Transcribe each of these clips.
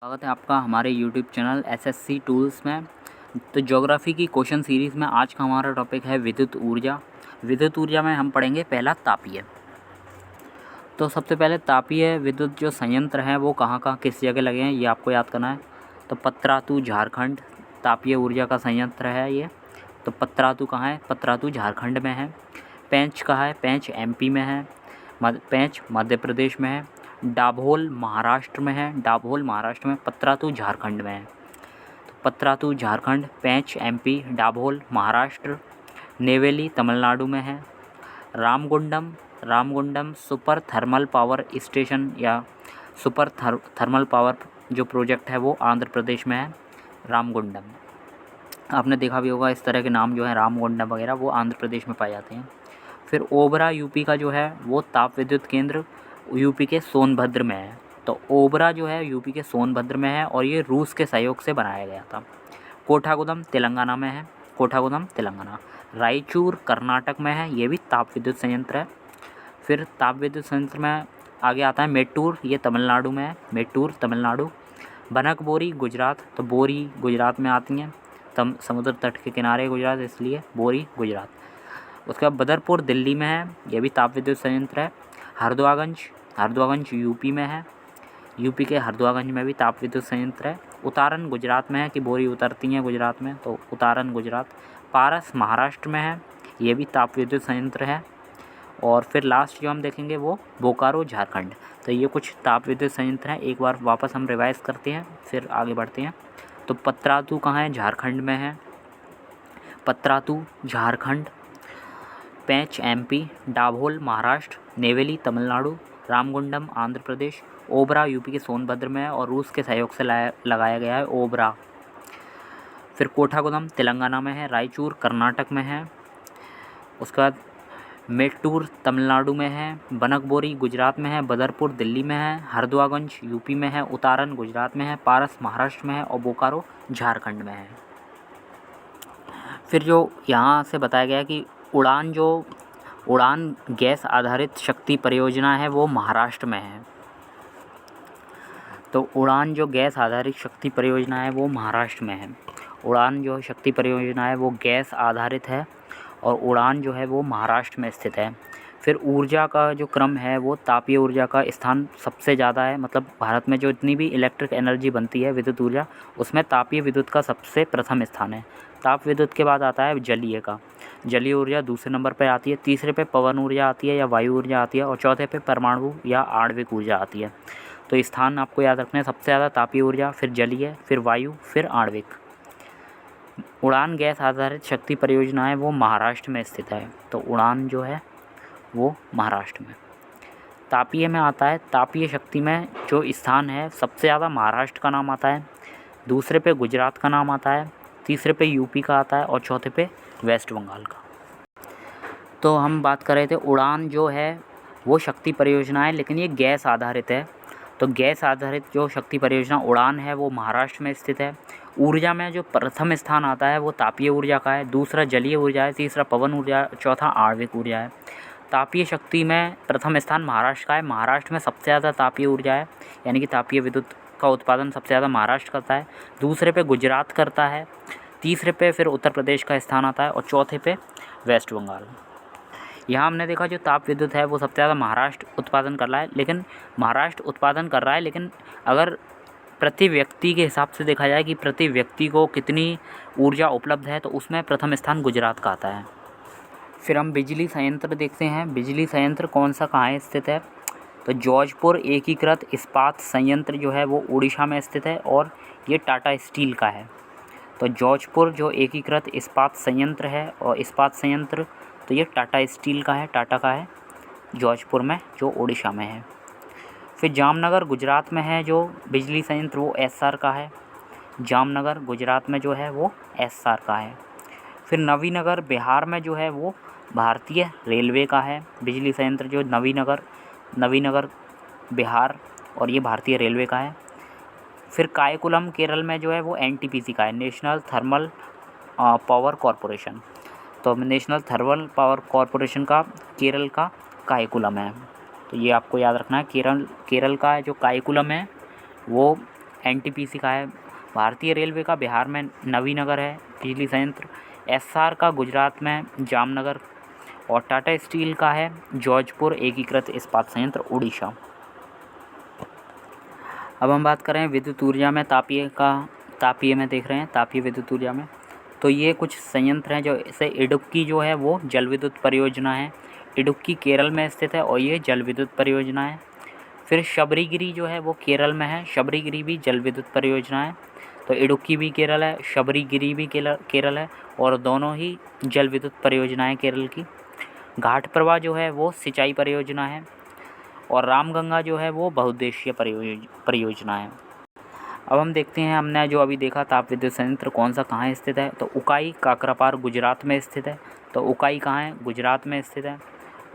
स्वागत है आपका हमारे यूट्यूब चैनल एसएससी टूल्स में। तो ज्योग्राफी की क्वेश्चन सीरीज़ में आज का हमारा टॉपिक है विद्युत ऊर्जा। विद्युत ऊर्जा में हम पढ़ेंगे पहला तापीय। तो सबसे पहले तापीय विद्युत जो संयंत्र हैं वो कहाँ कहाँ किस जगह लगे हैं ये आपको याद करना है। तो पतरातू झारखंड तापीय ऊर्जा का संयंत्र है ये। तो पतरातू कहाँ है? पतरातू झारखंड में है। पेंच कहाँ है? पेंच एमपी में है। पेंच मध्य प्रदेश में है। डाभोल महाराष्ट्र में है। डाभोल महाराष्ट्र में। पतरातू झारखंड में है। तो पतरातू झारखंड, पेंच एमपी, डाभोल महाराष्ट्र, नेवेली तमिलनाडु में है। Ramagundam super thermal power station या सुपर थर्मल पावर जो प्रोजेक्ट है वो आंध्र प्रदेश में है। रामगुंडम आपने देखा भी होगा, इस तरह के नाम जो है रामगुंडम वगैरह वो आंध्र प्रदेश में पाए जाते हैं। फिर ओबरा यूपी का जो है वो ताप विद्युत केंद्र यूपी के सोनभद्र में है। तो ओबरा जो है यूपी के सोनभद्र में है और ये रूस के सहयोग से बनाया गया था। कोठागुदम तेलंगाना में है। कोठागुदम तेलंगाना। रायचूर कर्नाटक में है, ये भी ताप विद्युत संयंत्र है। फिर ताप विद्युत संयंत्र में आगे आता है मेट्टूर, ये तमिलनाडु में है। मेट्टूर तमिलनाडु। बनकबोरी गुजरात, तो बोरी गुजरात में आती हैं, समुद्र तट के किनारे गुजरात, इसलिए बोरी गुजरात। उसके बाद बदरपुर दिल्ली में है, यह भी ताप विद्युत संयंत्र है। हरदोगंज यूपी में है। यूपी के हरदोगंज में भी ताप विद्युत संयंत्र है। उतारन गुजरात में है कि बोरी उतरती हैं गुजरात में, तो उतारन गुजरात। पारस महाराष्ट्र में है, ये भी ताप विद्युत संयंत्र है। और फिर लास्ट जो हम देखेंगे वो बोकारो झारखंड। तो ये कुछ ताप विद्युत संयंत्र हैं। एक बार वापस हम रिवाइज करते हैं फिर आगे बढ़ते हैं। तो पतरातू कहाँ है? झारखंड में है। पतरातू झारखंड। पेंच एमपी, डाभोल महाराष्ट्र, नेवेली तमिलनाडु, रामगुंडम आंध्र प्रदेश, ओबरा यूपी के सोनभद्र में है और रूस के सहयोग से लगाया गया है ओबरा। फिर कोठागुदम तेलंगाना में है। रायचूर कर्नाटक में है। उसके बाद मेट्टूर तमिलनाडु में है। बनकबोरी गुजरात में है। बदरपुर दिल्ली में है। हरदोगंज यूपी में है। उतारन गुजरात में है। पारस महाराष्ट्र में है और बोकारो झारखंड में है। फिर जो यहाँ से बताया गया कि उड़ान गैस आधारित शक्ति परियोजना है वो महाराष्ट्र में है। तो उड़ान जो गैस आधारित शक्ति परियोजना है वो महाराष्ट्र में है। उड़ान जो शक्ति परियोजना है वो गैस आधारित है और उड़ान जो है वो महाराष्ट्र में स्थित है। फिर ऊर्जा का जो क्रम है वो तापीय ऊर्जा का स्थान सबसे ज़्यादा है। मतलब भारत में जो इतनी भी इलेक्ट्रिक एनर्जी बनती है विद्युत ऊर्जा, उसमें तापीय विद्युत का सबसे प्रथम स्थान है। ताप विद्युत के बाद आता है जलीय का। जलीय ऊर्जा दूसरे नंबर पर आती है। तीसरे पे पवन ऊर्जा आती है या वायु ऊर्जा आती है और चौथे पे परमाणु या आणविक ऊर्जा आती है। तो स्थान आपको याद रखना है, सबसे ज़्यादा तापीय ऊर्जा, फिर जलीय, फिर वायु, फिर आणविक। उड़ान गैस आधारित शक्ति परियोजना है वो महाराष्ट्र में स्थित है। तो उड़ान जो है वो महाराष्ट्र में। तापीय में आता है, तापीय शक्ति में जो स्थान है सबसे ज़्यादा महाराष्ट्र का नाम आता है, दूसरे पे गुजरात का नाम आता है, तीसरे पे यूपी का आता है और चौथे पे वेस्ट बंगाल का। तो हम बात कर रहे थे उड़ान जो है वो शक्ति परियोजना है लेकिन ये गैस आधारित है। तो गैस आधारित जो शक्ति परियोजना उड़ान है वो महाराष्ट्र में स्थित है। ऊर्जा में जो प्रथम स्थान आता है वो तापीय ऊर्जा का है, दूसरा जलीय ऊर्जा है, तीसरा पवन ऊर्जा, चौथा आणविक ऊर्जा है। तापीय शक्ति में प्रथम स्थान महाराष्ट्र का है। महाराष्ट्र में सबसे ज़्यादा तापीय ऊर्जा है, यानी कि तापीय विद्युत का उत्पादन सबसे ज़्यादा महाराष्ट्र करता है। दूसरे पे गुजरात करता है, तीसरे पे फिर उत्तर प्रदेश का स्थान आता है और चौथे पे वेस्ट बंगाल। यहाँ हमने देखा जो ताप विद्युत है वो सबसे ज़्यादा महाराष्ट्र उत्पादन कर रहा है, लेकिन अगर प्रति व्यक्ति के हिसाब से देखा जाए कि प्रति व्यक्ति को कितनी ऊर्जा उपलब्ध है तो उसमें प्रथम स्थान गुजरात का आता है। फिर हम बिजली संयंत्र देखते हैं। बिजली संयंत्र कौन सा कहाँ स्थित है? तो जौजपुर एकीकृत इस्पात संयंत्र जो है वो उड़ीसा में स्थित है और ये टाटा स्टील का है। तो जौजपुर जो एकीकृत इस्पात संयंत्र है और इस्पात संयंत्र तो ये टाटा स्टील का है, टाटा का है, जौजपुर में जो उड़ीसा में है। फिर जामनगर गुजरात में है जो बिजली संयंत्र वो एस्सार का है। जामनगर गुजरात में जो है वो एस्सार का है। फिर नवीनगर बिहार में जो है वो भारतीय रेलवे का है। बिजली संयंत्र जो नवीनगर बिहार और ये भारतीय रेलवे का है। फिर कायकुलम केरल में जो है वो एनटीपीसी का है, नेशनल थर्मल पावर कॉरपोरेशन। तो नेशनल थर्मल पावर कॉरपोरेशन का केरल का कायकुलम है। तो ये आपको याद रखना है। केरल का जो कायकुलम है वो एनटीपीसी का है। भारतीय रेलवे का बिहार में नवीनगर है बिजली संयंत्र। एस्सार का गुजरात में जामनगर। और टाटा स्टील का है जॉर्जपुर एकीकृत इस्पात संयंत्र उड़ीसा। अब हम बात करें विद्युत ऊर्जा में तापीय में देख रहे हैं तापीय विद्युत ऊर्जा में। तो ये कुछ संयंत्र हैं, जैसे इडुक्की जो है वो जल विद्युत परियोजना है। इडुक्की केरल में स्थित है और ये जल विद्युत परियोजना है। फिर शबरीगिरी जो है वो केरल में है, शबरीगिरी भी जल विद्युत परियोजना है। तो इडुक्की भी केरल है, शबरीगिरी भी केरल है और दोनों ही जल विद्युत परियोजनाएँ केरल की। घाट प्रवाह जो है वो सिंचाई परियोजना है और रामगंगा जो है वो बहुउद्देशीय परियोजना है। अब हम देखते हैं, हमने जो अभी देखा ताप विद्युत संयंत्र कौन सा कहाँ स्थित है। तो उकाई काकरापार गुजरात में स्थित है। तो उकाई कहाँ है? गुजरात में स्थित है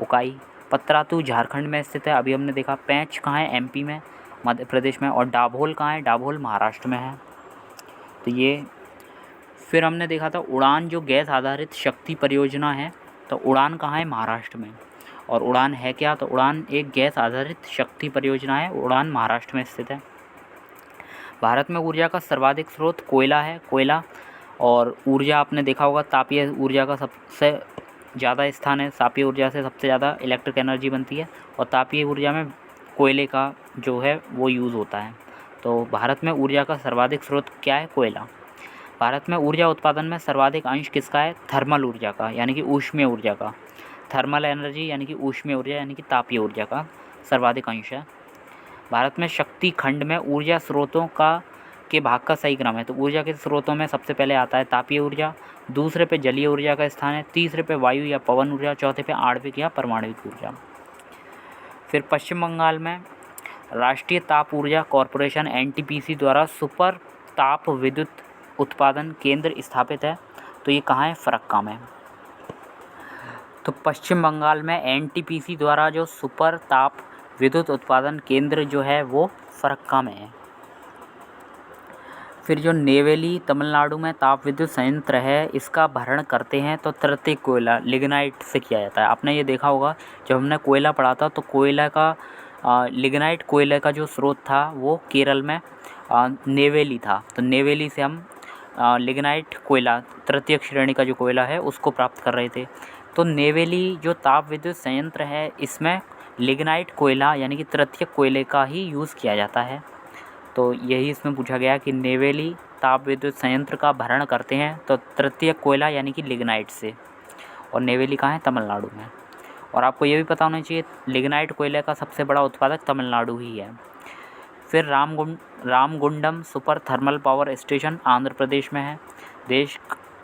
उकाई। पतरातू झारखंड में स्थित है, अभी हमने देखा। पेंच कहाँ है? एमपी में, मध्य प्रदेश में। और डाभोल कहाँ है? डाभोल महाराष्ट्र में है। तो ये फिर हमने देखा था उड़ान जो गैस आधारित शक्ति परियोजना है। तो उड़ान कहाँ है? महाराष्ट्र में। और उड़ान है क्या? तो उड़ान एक गैस आधारित शक्ति परियोजना है, उड़ान महाराष्ट्र में स्थित है। भारत में ऊर्जा का सर्वाधिक स्रोत कोयला है, कोयला। और ऊर्जा आपने देखा होगा तापीय ऊर्जा का सबसे ज़्यादा स्थान है। तापीय ऊर्जा से सबसे ज़्यादा इलेक्ट्रिक एनर्जी बनती है और तापीय ऊर्जा में कोयले का जो है वो यूज़ होता है। तो भारत में ऊर्जा का सर्वाधिक स्रोत क्या है? कोयला। भारत में ऊर्जा उत्पादन में सर्वाधिक अंश किसका है? थर्मल ऊर्जा का, यानी कि ऊष्मीय ऊर्जा का। थर्मल एनर्जी यानी कि ऊष्मीय ऊर्जा यानी कि तापीय ऊर्जा का सर्वाधिक अंश है। भारत में शक्ति खंड में ऊर्जा स्रोतों के भाग का सही क्रम है। तो ऊर्जा के स्रोतों में सबसे पहले आता है तापीय ऊर्जा, दूसरे पे जलीय ऊर्जा का स्थान है, तीसरे पे वायु या पवन ऊर्जा, चौथे पे आणविक या परमाणविक ऊर्जा। फिर पश्चिम बंगाल में राष्ट्रीय ताप ऊर्जा कॉरपोरेशन एनटीपीसी द्वारा सुपर ताप विद्युत उत्पादन केंद्र स्थापित है। तो ये कहाँ है? फरक्का में। तो पश्चिम बंगाल में एनटीपीसी द्वारा जो सुपर ताप विद्युत उत्पादन केंद्र जो है वो फरक्का में है। फिर जो नेवेली तमिलनाडु में ताप विद्युत संयंत्र है, इसका भरण करते हैं तो तृतीयक कोयला लिग्नाइट से किया जाता है। आपने ये देखा होगा जब हमने कोयला पढ़ा था तो कोयला का लिग्नाइट कोयले का जो स्रोत था वो केरल में नेवेली था। तो नेवेली से हम लिग्नाइट कोयला तृतीयक श्रेणी का जो कोयला है उसको प्राप्त कर रहे थे। तो नेवेली जो ताप विद्युत संयंत्र है इसमें लिग्नाइट कोयला यानी कि तृतीयक कोयले का ही यूज़ किया जाता है। तो यही इसमें पूछा गया कि नेवेली ताप विद्युत संयंत्र का भरण करते हैं तो तृतीयक कोयला यानी कि लिग्नाइट से। और नेवेली कहाँ है? तमिलनाडु में। और आपको ये भी पता होना चाहिए लिग्नाइट कोयले का सबसे बड़ा उत्पादक तमिलनाडु ही है। फिर Ramagundam super thermal power station Andhra Pradesh में है।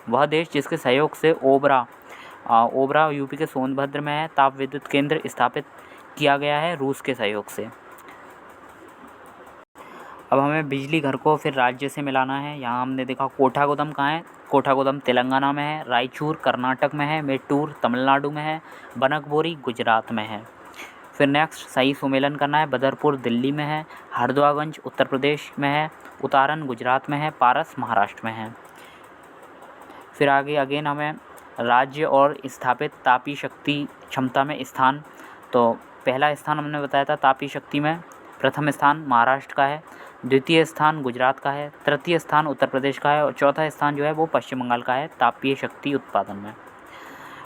वह देश जिसके सहयोग से ओबरा यूपी के सोनभद्र में है ताप विद्युत केंद्र स्थापित किया गया है रूस के सहयोग से। अब हमें बिजली घर को फिर राज्य से मिलाना है। यहाँ हमने देखा कोठागुदम कहाँ है? कोठागुदम तेलंगाना में है, रायचूर कर्नाटक में है, मेट्टूर तमिलनाडु में है, बनकबोरी गुजरात में है। फिर नेक्स्ट सही सुमेलन करना है। बदरपुर दिल्ली में है, हरदोआगंज उत्तर प्रदेश में है, उतारन गुजरात में है, पारस महाराष्ट्र में है। फिर आगे अगेन हमें राज्य और स्थापित तापी शक्ति क्षमता में स्थान। तो पहला स्थान हमने बताया था तापी शक्ति में, प्रथम स्थान महाराष्ट्र का है, द्वितीय स्थान गुजरात का है, तृतीय स्थान उत्तर प्रदेश का है और चौथा स्थान जो है वो पश्चिम बंगाल का है तापीय शक्ति उत्पादन में।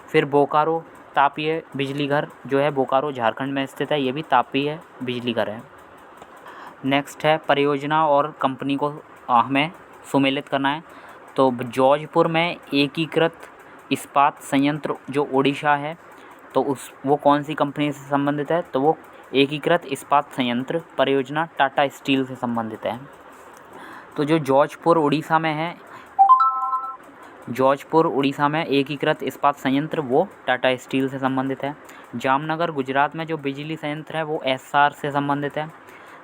फिर बोकारो तापीय बिजली घर जो है बोकारो झारखंड में स्थित है, ये भी तापीय बिजली घर है। नेक्स्ट है परियोजना और कंपनी को हमें सुमेलित करना है। तो जॉर्जपुर में एकीकृत इस्पात संयंत्र जो ओडिशा है तो वो कौन सी कंपनी से संबंधित है? तो वो एकीकृत इस्पात संयंत्र परियोजना टाटा स्टील से संबंधित है। तो जो जॉर्जपुर उड़ीसा में एकीकृत इस्पात संयंत्र वो टाटा स्टील से संबंधित है। जामनगर गुजरात में जो बिजली संयंत्र है वो एस्सार से संबंधित है।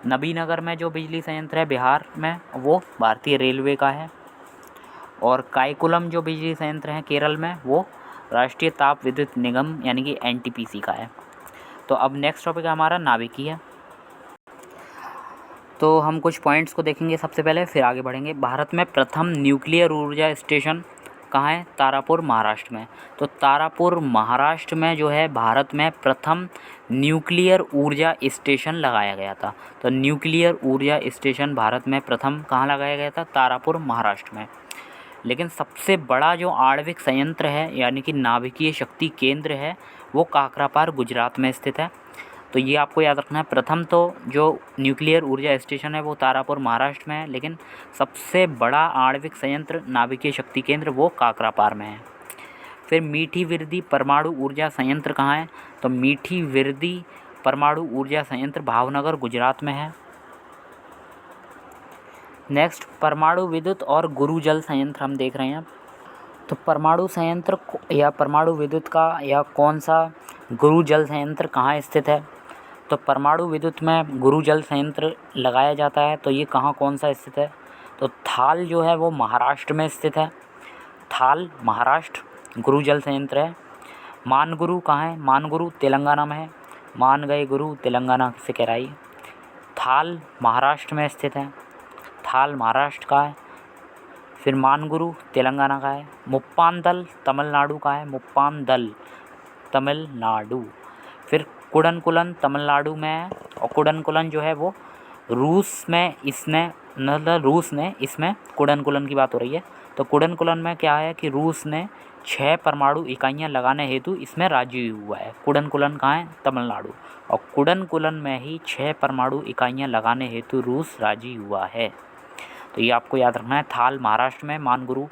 नबीनगर में जो बिजली संयंत्र है बिहार में वो भारतीय रेलवे का है। और कायकुलम जो बिजली संयंत्र है केरल में वो राष्ट्रीय ताप विद्युत निगम यानी कि एनटीपीसी का है। तो अब नेक्स्ट टॉपिक है हमारा नाभिकीय। तो हम कुछ पॉइंट्स को देखेंगे सबसे पहले, फिर आगे बढ़ेंगे। भारत में प्रथम न्यूक्लियर ऊर्जा स्टेशन कहाँ है? तारापुर महाराष्ट्र में। तो तारापुर महाराष्ट्र में जो है भारत में प्रथम न्यूक्लियर ऊर्जा स्टेशन लगाया गया था। तो न्यूक्लियर ऊर्जा स्टेशन भारत में प्रथम कहाँ लगाया गया था? तारापुर महाराष्ट्र में। लेकिन सबसे बड़ा जो आणविक संयंत्र है यानी कि नाभिकीय शक्ति केंद्र है वो काकरापार गुजरात में स्थित है। तो ये आपको याद रखना है। प्रथम तो जो न्यूक्लियर ऊर्जा स्टेशन है वो तारापुर महाराष्ट्र में है, लेकिन सबसे बड़ा आणविक संयंत्र नाभिकीय शक्ति केंद्र वो काकरापार में है। फिर मीठी विरदी परमाणु ऊर्जा संयंत्र कहाँ है? तो मीठी विरदी परमाणु ऊर्जा संयंत्र भावनगर गुजरात में है। नेक्स्ट परमाणु विद्युत और गुरु जल संयंत्र हम देख रहे हैं। तो परमाणु संयंत्र या परमाणु विद्युत का या कौन सा गुरु जल संयंत्र कहाँ स्थित है? तो परमाणु विद्युत में गुरु जल संयंत्र लगाया जाता है। तो ये कहाँ कौन सा स्थित है? तो थाल जो है वो महाराष्ट्र में स्थित है। थाल महाराष्ट्र गुरु जल संयंत्र है। मानगुरु कहाँ है? मानगुरु तेलंगाना में है। मान गए गुरु तेलंगाना से कह रही। थाल महाराष्ट्र में स्थित है। थाल महाराष्ट्र का है। फिर मानगुरु तेलंगाना का है। मुप्पांदल तमिलनाडु का है। मुप्पांदल तमिलनाडु। फिर कुडनकुलन तमिलनाडु में है। और कुडनकुलन जो है वो रूस में रूस ने इसमें कुडनकुलन की बात हो रही है। तो कुडनकुलन में क्या है कि रूस ने 6 परमाणु इकाइयाँ लगाने हेतु इसमें राजी हुआ है। कुडनकुलन कहाँ है? तमिलनाडु। और कुडनकुलन में ही 6 परमाणु इकाइयाँ लगाने हेतु रूस राजी हुआ है। तो ये आपको याद रखना है। थाल महाराष्ट्र में, मानगुरु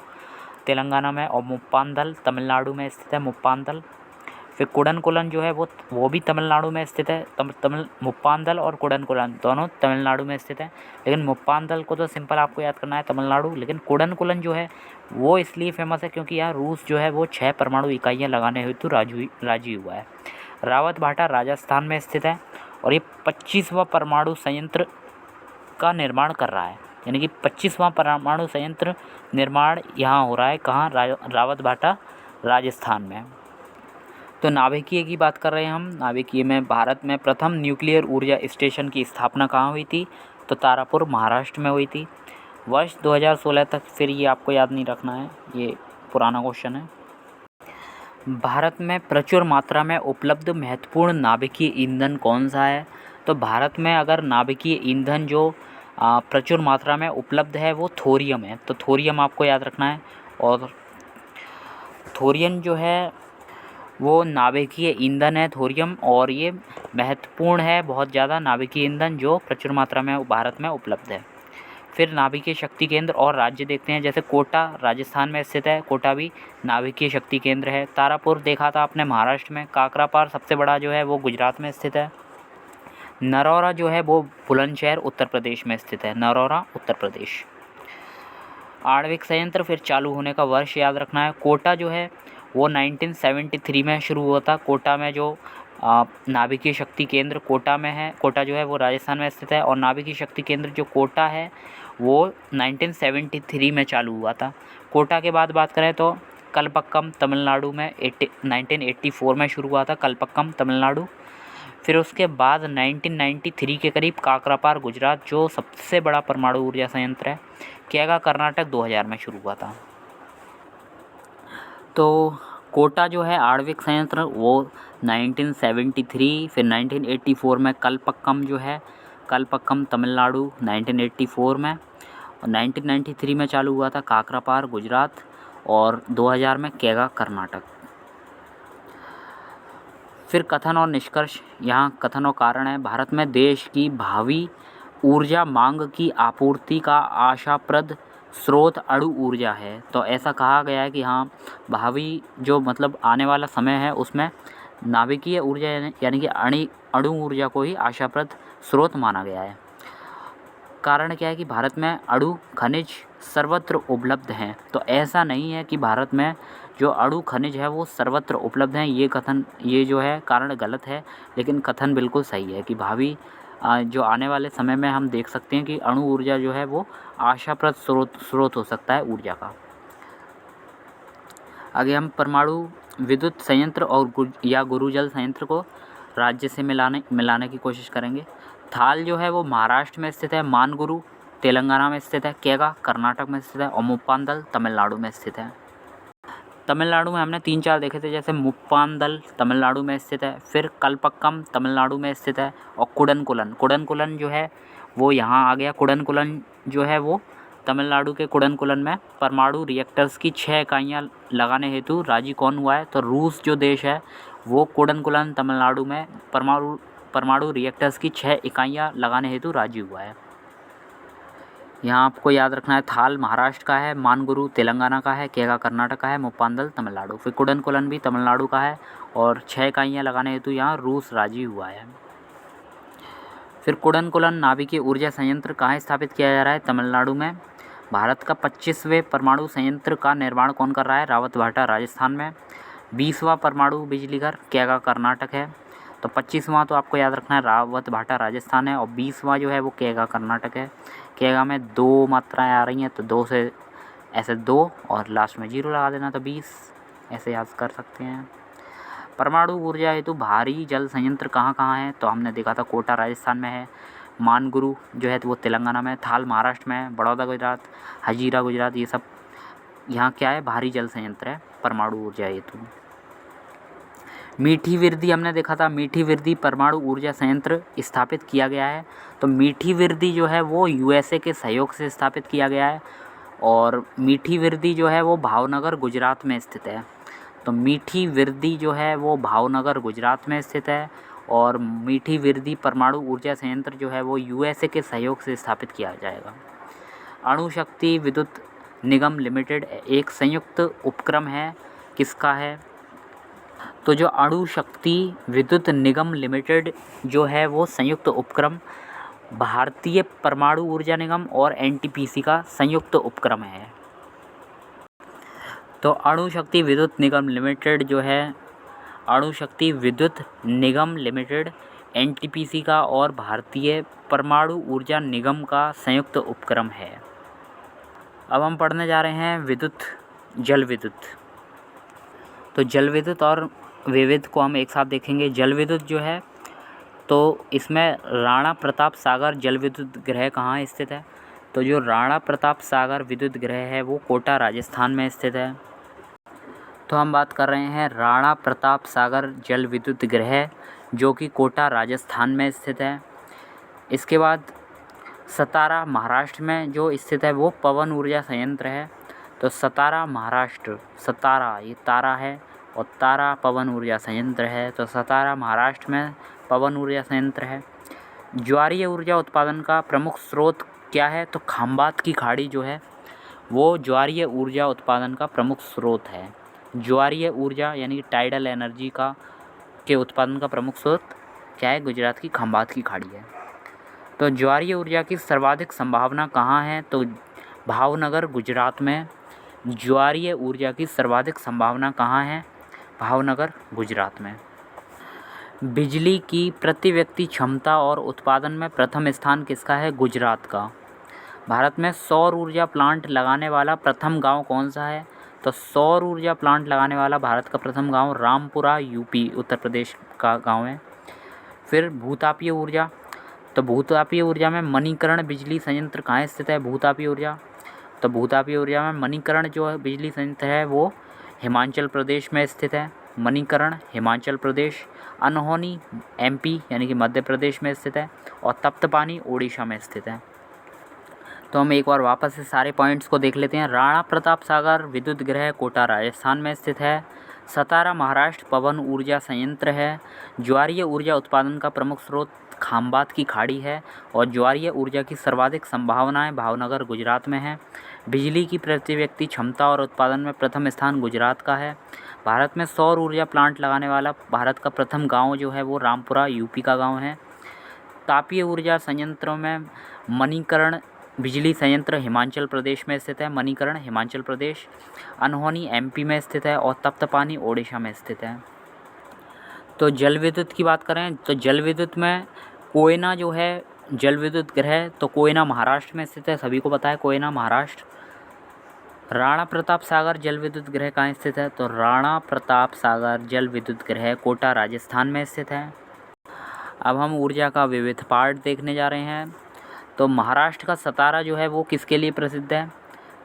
तेलंगाना में और मुप्पांदल तमिलनाडु में स्थित है। मुप्पांदल। फिर कुडनकुलन जो है वो भी तमिलनाडु में स्थित है। मुप्पांदल और कुडनकुलन दोनों तमिलनाडु में स्थित है। लेकिन मुप्पांदल को तो सिंपल आपको याद करना है तमिलनाडु। लेकिन कुडनकुलन जो है वो इसलिए फेमस है क्योंकि यहाँ रूस जो है वो 6 परमाणु इकाइयाँ लगाने हेतु राजी हुआ है। रावत भाटा राजस्थान में स्थित है और ये 25वां परमाणु संयंत्र का निर्माण कर रहा है। यानी कि 25वां परमाणु संयंत्र निर्माण यहाँ हो रहा है। कहाँ? रावत भाटा राजस्थान में। तो नाभिकीय की बात कर रहे हैं हम। नाभिकीय में भारत में प्रथम न्यूक्लियर ऊर्जा स्टेशन की स्थापना कहाँ हुई थी? तो तारापुर महाराष्ट्र में हुई थी। वर्ष 2016 तक। फिर ये आपको याद नहीं रखना है, ये पुराना क्वेश्चन है। भारत में प्रचुर मात्रा में उपलब्ध महत्वपूर्ण नाभिकीय ईंधन कौन सा है? तो भारत में अगर नाभिकीय ईंधन जो प्रचुर मात्रा में उपलब्ध है वो थोरियम है। तो थोरियम आपको याद रखना है। और थोरियम जो है वो नाभिकीय ईंधन है थोरियम, और ये महत्वपूर्ण है बहुत ज़्यादा नाभिकीय ईंधन जो प्रचुर मात्रा में भारत में उपलब्ध है। फिर नाभिकीय शक्ति केंद्र और राज्य देखते हैं। जैसे कोटा राजस्थान में स्थित है। कोटा भी नाभिकीय शक्ति केंद्र है। तारापुर देखा था आपने महाराष्ट्र में। काकरापार सबसे बड़ा जो है वो गुजरात में स्थित है। नरौरा जो है वो बुलंदशहर उत्तर प्रदेश में स्थित है। नरौरा उत्तर प्रदेश। आणविक संयंत्र फिर चालू होने का वर्ष याद रखना है। कोटा जो है वो 1973 में शुरू हुआ था। कोटा में जो नाभिकीय शक्ति केंद्र कोटा में है। कोटा जो है वो राजस्थान में स्थित है और नाभिकीय शक्ति केंद्र जो कोटा है वो 1973 में चालू हुआ था। कोटा के बाद बात करें तो कलपक्कम तमिलनाडु में 1984 में शुरू हुआ था। कलपक्कम तमिलनाडु। फिर उसके बाद 1993 के करीब काकरापार गुजरात जो सबसे बड़ा परमाणु ऊर्जा संयंत्र है। केगा कर्नाटक 2000 में शुरू हुआ था। तो कोटा जो है आणविक संयंत्र वो 1973, फिर 1984 में कलपक्कम जो है कलपक्कम तमिलनाडु 1984 में, और 1993 में चालू हुआ था काकरापार गुजरात, और 2000 में केगा कर्नाटक। फिर कथन और निष्कर्ष। यहाँ कथन और कारण है। भारत में देश की भावी ऊर्जा मांग की आपूर्ति का आशाप्रद स्रोत अणु ऊर्जा है। तो ऐसा कहा गया है कि हाँ, भावी जो मतलब आने वाला समय है उसमें नाभिकीय ऊर्जा यानी कि अणु ऊर्जा को ही आशाप्रद स्रोत माना गया है। कारण क्या है कि भारत में अणु खनिज सर्वत्र उपलब्ध हैं। तो ऐसा नहीं है कि भारत में जो अणु खनिज है वो सर्वत्र उपलब्ध हैं। ये जो है कारण गलत है, लेकिन कथन बिल्कुल सही है कि भावी जो आने वाले समय में हम देख सकते हैं कि अणु ऊर्जा जो है वो आशाप्रद स्रोत हो सकता है ऊर्जा का। आगे हम परमाणु विद्युत संयंत्र और गुरुजल संयंत्र को राज्य से मिलाने की कोशिश करेंगे। थाल जो है वो महाराष्ट्र में स्थित है। मानगुरु तेलंगाना में स्थित है। केगा कर्नाटक में स्थित है और मुप्पांदल तमिलनाडु में स्थित है। तमिलनाडु में हमने 3-4 देखे थे, जैसे मुप्पांदल तमिलनाडु में स्थित है, फिर कल्पक्कम तमिलनाडु में स्थित है, और कुडनकुलन कुडनकुलन जो है वो यहाँ आ गया। कुडनकुलन जो है वो तमिलनाडु के कुडनकुलन में परमाणु रिएक्टर्स की 6 इकाइयाँ लगाने हेतु राजी कौन हुआ है? तो रूस जो देश है वो कुडनकुलन तमिलनाडु में परमाणु रिएक्टर्स की 6 इकाइयाँ लगाने हेतु राजी हुआ है। यहाँ आपको याद रखना है, थाल महाराष्ट्र का है, मानगुरु तेलंगाना का है, केगा कर्नाटक का है, मुप्पांदल तमिलनाडु, फिर कुडनकुलन भी तमिलनाडु का है, और 6 इकाइयाँ लगाने हेतु यहाँ रूस राजी हुआ है। फिर कुडनकुलन नाभिकीय ऊर्जा संयंत्र कहाँ स्थापित किया जा रहा है? तमिलनाडु में। भारत का 25वें परमाणु संयंत्र का निर्माण कौन कर रहा है? रावतभाटा राजस्थान में। 20वां परमाणु बिजली घर केगा कर्नाटक है। तो 25वां तो आपको याद रखना है रावतभाटा राजस्थान है, और 20वां जो है वो केगा कर्नाटक है। केगा में 2 मात्राएं आ रही हैं, तो 2 से ऐसे 2 और लास्ट में 0 लगा देना, तो 20 ऐसे याद कर सकते हैं। परमाणु ऊर्जा हेतु भारी जल संयंत्र कहाँ कहाँ है? तो हमने देखा था कोटा राजस्थान में है, मानगुरु जो है तो वो तेलंगाना में, थाल महाराष्ट्र में, बड़ौदा गुजरात, हजीरा गुजरात, ये सब यहाँ क्या है? भारी जल संयंत्र है परमाणु ऊर्जा हेतु। मीठी विरदी हमने देखा था, मीठी विरदी परमाणु ऊर्जा संयंत्र स्थापित किया गया है। तो मीठी विरदी जो है वो यूएसए के सहयोग से स्थापित किया गया है, और मीठी विरदी जो है वो भावनगर गुजरात में स्थित है। तो मीठी विरदी जो है वो भावनगर गुजरात में स्थित है, और मीठी विरदी परमाणु ऊर्जा संयंत्र जो है वो यूएसए के सहयोग से स्थापित किया जाएगा। अणु शक्ति विद्युत निगम लिमिटेड एक संयुक्त उपक्रम है, किसका है? तो जो अणु शक्ति विद्युत निगम लिमिटेड जो है वो संयुक्त उपक्रम भारतीय परमाणु ऊर्जा निगम और एनटीपीसी का संयुक्त उपक्रम है। तो अणु शक्ति विद्युत निगम लिमिटेड जो है, अणु शक्ति विद्युत निगम लिमिटेड एनटीपीसी का और भारतीय परमाणु ऊर्जा निगम का संयुक्त उपक्रम है। अब हम पढ़ने जा रहे हैं विद्युत जल विद्युत। तो जल विद्युत और विविध को हम एक साथ देखेंगे। जल विद्युत जो है तो इसमें राणा प्रताप सागर जल विद्युत गृह कहाँ स्थित है? तो जो राणा प्रताप सागर विद्युत गृह है वो कोटा राजस्थान में स्थित है। तो हम बात कर रहे हैं राणा प्रताप सागर जल विद्युत गृह जो कि कोटा राजस्थान में स्थित है। इसके बाद सतारा महाराष्ट्र में जो स्थित है वो पवन ऊर्जा संयंत्र है। तो सतारा महाराष्ट्र, सतारा ये तारा है और तारा पवन ऊर्जा संयंत्र है। तो सतारा महाराष्ट्र में पवन ऊर्जा संयंत्र है। ज्वारीय ऊर्जा उत्पादन का प्रमुख स्रोत क्या है? तो खंबात की खाड़ी जो है वो ज्वारीय ऊर्जा उत्पादन का प्रमुख स्रोत है। ज्वारीय ऊर्जा यानी टाइडल एनर्जी के उत्पादन का प्रमुख स्रोत क्या है? गुजरात की खंबात की खाड़ी है। तो ज्वारीय ऊर्जा की सर्वाधिक संभावना कहाँ है? तो भावनगर गुजरात में ज्वारीय ऊर्जा की सर्वाधिक संभावना कहाँ है? भावनगर गुजरात में। बिजली की प्रति व्यक्ति क्षमता और उत्पादन में प्रथम स्थान किसका है? गुजरात का। भारत में सौर ऊर्जा प्लांट लगाने वाला प्रथम गांव कौन सा है? तो सौर ऊर्जा प्लांट लगाने वाला भारत का प्रथम गांव रामपुरा यूपी उत्तर प्रदेश का गांव है। फिर भूतापीय ऊर्जा, तो भूतापीय ऊर्जा में मणिकरण बिजली संयंत्र कहाँ स्थित है? भूतापीय ऊर्जा, तो भूतापीय ऊर्जा में मणिकरण जो बिजली संयंत्र है वो हिमाचल प्रदेश में स्थित है। मणिकरण हिमाचल प्रदेश, अनहोनी एमपी यानी कि मध्य प्रदेश में स्थित है, और तप्तपानी ओडिशा में स्थित है। तो हम एक बार वापस से सारे पॉइंट्स को देख लेते हैं। राणा प्रताप सागर विद्युत गृह कोटा राजस्थान में स्थित है। सतारा महाराष्ट्र पवन ऊर्जा संयंत्र है। ज्वारीय ऊर्जा उत्पादन का प्रमुख स्रोत खंबात की खाड़ी है, और ज्वारीय ऊर्जा की सर्वाधिक संभावनाएं भावनगर गुजरात में है। बिजली की प्रति व्यक्ति क्षमता और उत्पादन में प्रथम स्थान गुजरात का है। भारत में सौर ऊर्जा प्लांट लगाने वाला भारत का प्रथम गांव जो है वो रामपुरा यूपी का गांव है। तापीय ऊर्जा संयंत्रों में मणिकरण बिजली संयंत्र हिमाचल प्रदेश में स्थित है। मणिकरण हिमाचल प्रदेश, अनहोनी एमपी में स्थित है, और तप्तपानी ओडिशा में स्थित है। तो जल विद्युत की बात करें तो जल विद्युत में कोयना जो है जल विद्युत गृह, तो कोयना महाराष्ट्र में स्थित है, सभी को पता है कोयना महाराष्ट्र। राणा प्रताप सागर जल विद्युत गृह कहाँ स्थित है? तो राणा प्रताप सागर जल विद्युत गृह कोटा राजस्थान में स्थित है। अब हम ऊर्जा का विविध पार्ट देखने जा रहे हैं। तो महाराष्ट्र का सतारा जो है वो किसके लिए प्रसिद्ध है?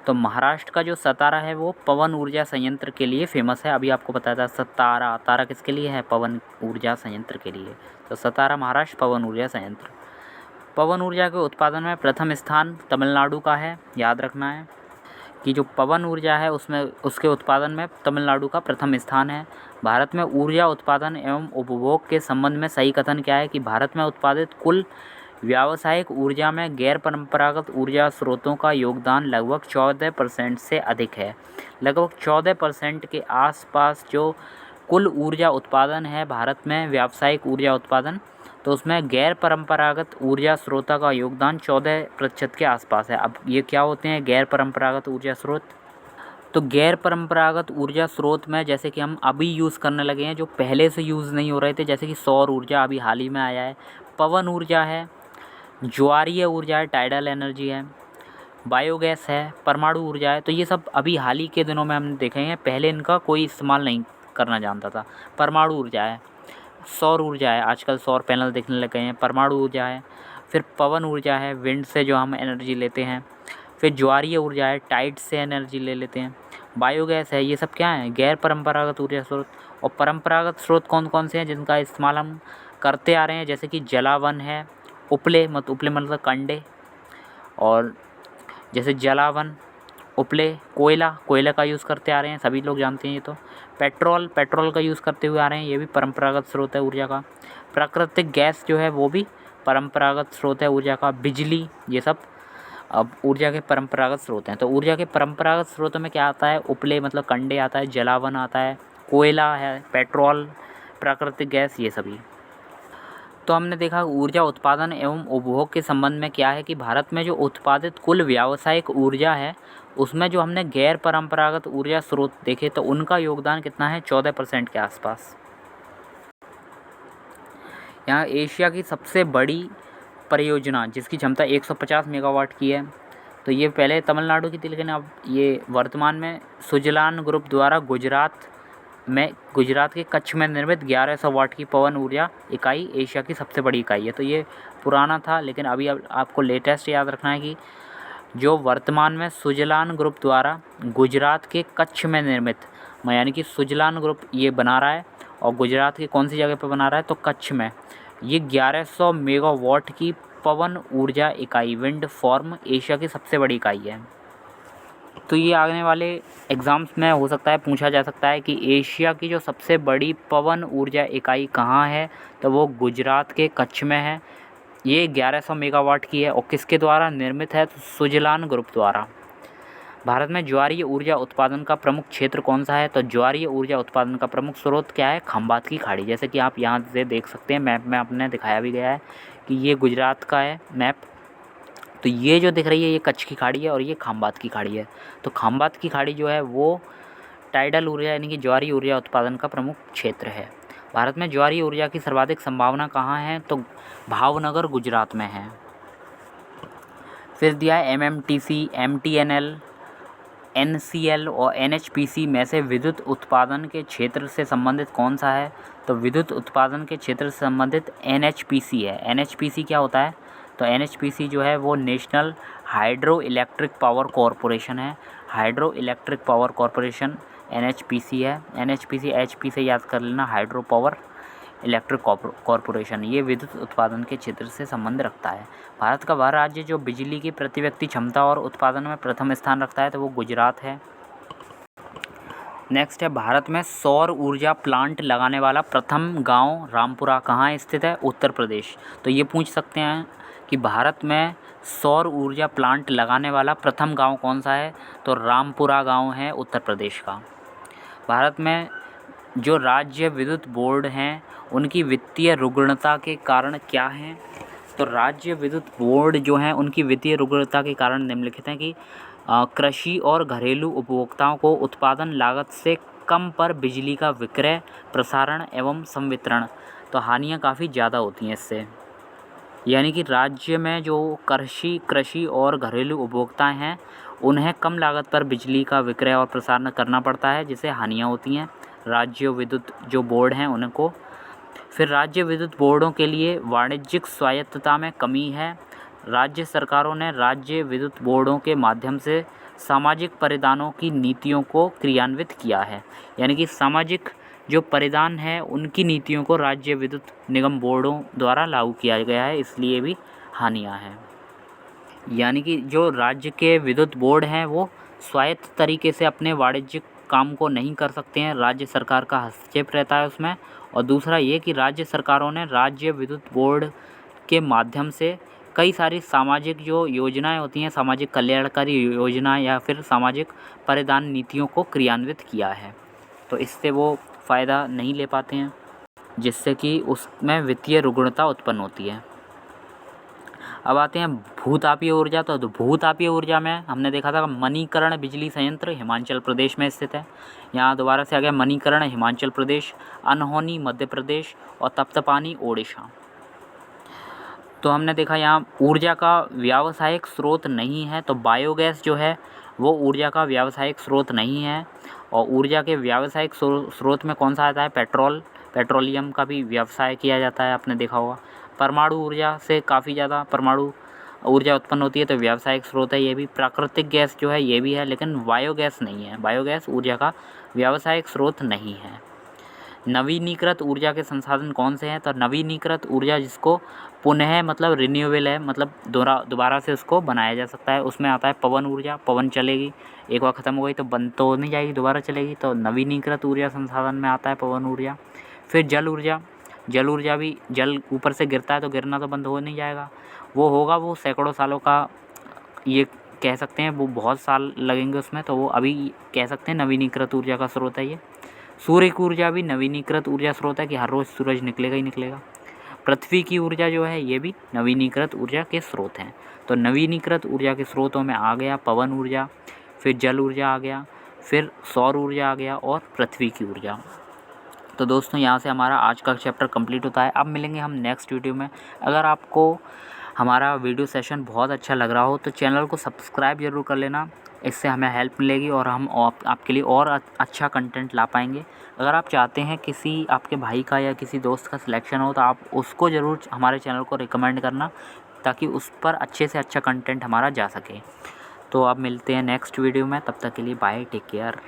तो महाराष्ट्र का जो सतारा है वो पवन ऊर्जा संयंत्र के लिए फेमस है। अभी आपको बताया था सतारा, तारा किसके लिए है? पवन ऊर्जा संयंत्र के लिए। तो सतारा महाराष्ट्र पवन ऊर्जा संयंत्र। पवन ऊर्जा के उत्पादन में प्रथम स्थान तमिलनाडु का है। याद रखना है कि जो पवन ऊर्जा है उसमें उसके उत्पादन में तमिलनाडु का प्रथम स्थान है। भारत में ऊर्जा उत्पादन एवं उपभोग के संबंध में सही कथन क्या है? कि भारत में उत्पादित कुल व्यावसायिक ऊर्जा में गैर परंपरागत ऊर्जा स्रोतों का योगदान लगभग 14% से अधिक है। लगभग 14% के आसपास जो कुल ऊर्जा उत्पादन है भारत में, व्यावसायिक ऊर्जा उत्पादन, तो उसमें गैर परंपरागत ऊर्जा स्रोतों का योगदान 14% के आसपास है। अब ये क्या होते हैं गैर परंपरागत ऊर्जा स्रोत? तो गैर परंपरागत ऊर्जा स्रोत में जैसे कि हम अभी यूज़ करने लगे हैं, जो पहले से यूज़ नहीं हो रहे थे, जैसे कि सौर ऊर्जा अभी हाल ही में आया है, पवन ऊर्जा है, ज्वारीय ऊर्जा है, टाइडल एनर्जी है, बायोगैस है, परमाणु ऊर्जा है। तो ये सब अभी हाल ही के दिनों में हमने देखे हैं, पहले इनका कोई इस्तेमाल नहीं करना जानता था। परमाणु ऊर्जा है, सौर ऊर्जा है, आजकल सौर पैनल देखने लग गए हैं, परमाणु ऊर्जा है, फिर पवन ऊर्जा है, विंड से जो हम एनर्जी लेते हैं, फिर ज्वारीय ऊर्जा है, टाइड से एनर्जी ले लेते हैं, बायोगैस है। ये सब क्या है? गैर परंपरागत ऊर्जा स्रोत। और परंपरागत स्रोत कौन कौन से हैं जिनका इस्तेमाल हम करते आ रहे हैं? जैसे कि जलावन है, उपले मतलब कंडे, और जैसे जलावन, उपले, कोयला का यूज़ करते आ रहे हैं, सभी लोग जानते हैं ये तो। पेट्रोल का यूज़ करते हुए आ रहे हैं, ये भी परंपरागत स्रोत है ऊर्जा का। प्राकृतिक गैस जो है वो भी परंपरागत स्रोत है ऊर्जा का। बिजली, ये सब अब ऊर्जा के परंपरागत स्रोत हैं। तो ऊर्जा के परंपरागत स्रोतों में क्या आता है? उपले मतलब कंडे आता है, जलावन आता है, कोयला है, पेट्रोल, प्राकृतिक गैस, ये सभी। तो हमने देखा ऊर्जा उत्पादन एवं उपभोग के संबंध में क्या है कि भारत में जो उत्पादित कुल व्यावसायिक ऊर्जा है उसमें जो हमने गैर परंपरागत ऊर्जा स्रोत देखे तो उनका योगदान कितना है? 14% के आसपास। यहाँ एशिया की सबसे बड़ी परियोजना जिसकी क्षमता 150 मेगावाट की है, तो ये पहले तमिलनाडु की थी, लेकिन अब ये वर्तमान में सुजलान ग्रुप द्वारा गुजरात के कच्छ में निर्मित 1100 वाट की पवन ऊर्जा इकाई एशिया की सबसे बड़ी इकाई है। तो ये पुराना था, लेकिन अभी अब आपको लेटेस्ट याद रखना है कि जो वर्तमान में सुजलान ग्रुप द्वारा गुजरात के कच्छ में निर्मित, यानी कि सुजलान ग्रुप ये बना रहा है और गुजरात की कौन सी जगह पे बना रहा है? तो कच्छ में। ये 1100 मेगावाट की पवन ऊर्जा इकाई, विंड फार्म, एशिया की सबसे बड़ी इकाई है। तो ये आने वाले एग्ज़ाम्स में हो सकता है पूछा जा सकता है कि एशिया की जो सबसे बड़ी पवन ऊर्जा इकाई कहाँ है? तो वो गुजरात के कच्छ में है। ये 1100 मेगावाट की है और किसके द्वारा निर्मित है? तो सुजलान ग्रुप द्वारा। भारत में ज्वारीय ऊर्जा उत्पादन का प्रमुख क्षेत्र कौन सा है? तो ज्वारीय ऊर्जा उत्पादन का प्रमुख स्रोत क्या है? खंबात की खाड़ी। जैसे कि आप यहाँ से देख सकते हैं, मैप में आपने दिखाया भी गया है कि ये गुजरात का है मैप। तो ये जो दिख रही है ये कच्छ की खाड़ी है और ये खंबात की खाड़ी है। तो खंबात की खाड़ी जो है वो टाइडल ऊर्जा यानी कि ज्वारीय ऊर्जा उत्पादन का प्रमुख क्षेत्र है। भारत में ज्वारीय ऊर्जा की सर्वाधिक संभावना कहाँ है? तो भावनगर गुजरात में है। फिर दिया है MMTC, MTNL, NCL और NHPC में से विद्युत उत्पादन के क्षेत्र से संबंधित कौन सा है? तो विद्युत उत्पादन के क्षेत्र से संबंधित NHPC है। NHPC क्या होता है? तो NHPC जो है वो national hydro electric power corporation है। Hydro electric power corporation NHPC है। NHPC HP से याद कर लेना, हाइड्रो पावर इलेक्ट्रिक कॉरपोरेशन। ये विद्युत उत्पादन के क्षेत्र से संबंध रखता है। भारत का वह राज्य जो बिजली की प्रति व्यक्ति क्षमता और उत्पादन में प्रथम स्थान रखता है तो वो गुजरात है। नेक्स्ट है, भारत में सौर ऊर्जा प्लांट लगाने वाला प्रथम गांव रामपुरा कहाँ स्थित है? उत्तर प्रदेश। तो ये पूछ सकते हैं कि भारत में सौर ऊर्जा प्लांट लगाने वाला प्रथम गांव कौन सा है? तो रामपुरा गांव है उत्तर प्रदेश का। भारत में जो राज्य विद्युत बोर्ड हैं उनकी वित्तीय रुग्णता के कारण क्या हैं? तो राज्य विद्युत बोर्ड जो हैं उनकी वित्तीय रुग्णता के कारण निम्नलिखित हैं कि कृषि और घरेलू उपभोक्ताओं को उत्पादन लागत से कम पर बिजली का विक्रय, प्रसारण एवं संवितरण। तो हानियाँ काफ़ी ज़्यादा होती हैं इससे, यानी कि राज्य में जो कृषि और घरेलू उपभोक्ता हैं उन्हें कम लागत पर बिजली का विक्रय और प्रसारण करना पड़ता है, जिससे हानियाँ होती हैं राज्य विद्युत जो बोर्ड हैं उनको। फिर राज्य विद्युत बोर्डों के लिए वाणिज्यिक स्वायत्तता में कमी है। राज्य सरकारों ने राज्य विद्युत बोर्डों के माध्यम से सामाजिक परिधानों की नीतियों को क्रियान्वित किया है। यानी कि सामाजिक जो परिधान है उनकी नीतियों को राज्य विद्युत निगम बोर्डों द्वारा लागू किया गया है, इसलिए भी हानियाँ हैं। यानी कि जो राज्य के विद्युत बोर्ड हैं वो स्वायत्त तरीके से अपने वाणिज्यिक काम को नहीं कर सकते हैं, राज्य सरकार का हस्तक्षेप रहता है उसमें। और दूसरा ये कि राज्य सरकारों ने राज्य विद्युत बोर्ड के माध्यम से कई सारी सामाजिक जो योजनाएं होती हैं, सामाजिक कल्याणकारी योजना या फिर सामाजिक परिधान नीतियों को क्रियान्वित किया है, तो इससे वो फ़ायदा नहीं ले पाते हैं, जिससे कि उसमें वित्तीय रुग्णता उत्पन्न होती है। अब आते हैं भूतापीय ऊर्जा। तो भूतापीय ऊर्जा में हमने देखा था मणिकर्ण बिजली संयंत्र हिमाचल प्रदेश में स्थित है। यहाँ दोबारा से आ गया मणिकर्ण हिमाचल प्रदेश, अनहोनी मध्य प्रदेश और तप्तपानी ओडिशा। तो हमने देखा यहाँ ऊर्जा का व्यावसायिक स्रोत नहीं है, तो बायोगैस जो है वो ऊर्जा का व्यावसायिक स्रोत नहीं है। और ऊर्जा के व्यावसायिक स्रोत में कौन सा आता है? पेट्रोलियम का भी व्यवसाय किया जाता है, आपने देखा होगा। परमाणु ऊर्जा से काफ़ी ज़्यादा परमाणु ऊर्जा उत्पन्न होती है, तो व्यावसायिक स्रोत है ये भी। प्राकृतिक गैस जो है ये भी है, लेकिन बायोगैस नहीं है। बायोगैस ऊर्जा का व्यावसायिक स्रोत नहीं है। नवीनीकृत ऊर्जा के संसाधन कौन से हैं? तो नवीनीकृत ऊर्जा जिसको पुनः मतलब रिन्यूएबल है, मतलब दोबारा से उसको बनाया जा सकता है, उसमें आता है पवन ऊर्जा। पवन चलेगी, एक बार ख़त्म हो गई तो बंद तो नहीं जाएगी, दोबारा चलेगी, तो नवीनीकृत ऊर्जा संसाधन में आता है पवन ऊर्जा। फिर जल ऊर्जा भी, जल ऊपर से गिरता है तो गिरना तो बंद हो नहीं जाएगा, वो होगा, वो सैकड़ों सालों का ये कह सकते हैं, वो बहुत साल लगेंगे उसमें, तो वो अभी कह सकते हैं नवीनीकृत ऊर्जा का स्रोत है ये। सूर्य की ऊर्जा भी नवीनीकृत ऊर्जा स्रोत है कि हर रोज़ सूरज निकलेगा ही निकलेगा। पृथ्वी की ऊर्जा जो है ये भी नवीनीकृत ऊर्जा के स्रोत हैं। तो नवीनीकृत ऊर्जा के स्रोतों में आ गया पवन ऊर्जा, फिर जल ऊर्जा आ गया, फिर सौर ऊर्जा आ गया और पृथ्वी की ऊर्जा। तो दोस्तों यहाँ से हमारा आज का चैप्टर कंप्लीट होता है। अब मिलेंगे हम नेक्स्ट वीडियो में। अगर आपको हमारा वीडियो सेशन बहुत अच्छा लग रहा हो तो चैनल को सब्सक्राइब ज़रूर कर लेना, इससे हमें हेल्प मिलेगी और हम आपके लिए और अच्छा कंटेंट ला पाएंगे। अगर आप चाहते हैं किसी आपके भाई का या किसी दोस्त का सिलेक्शन हो तो आप उसको ज़रूर हमारे चैनल को रिकमेंड करना, ताकि उस पर अच्छे से अच्छा कंटेंट हमारा जा सके। तो अब मिलते हैं नेक्स्ट वीडियो में, तब तक के लिए बाय, टेक केयर।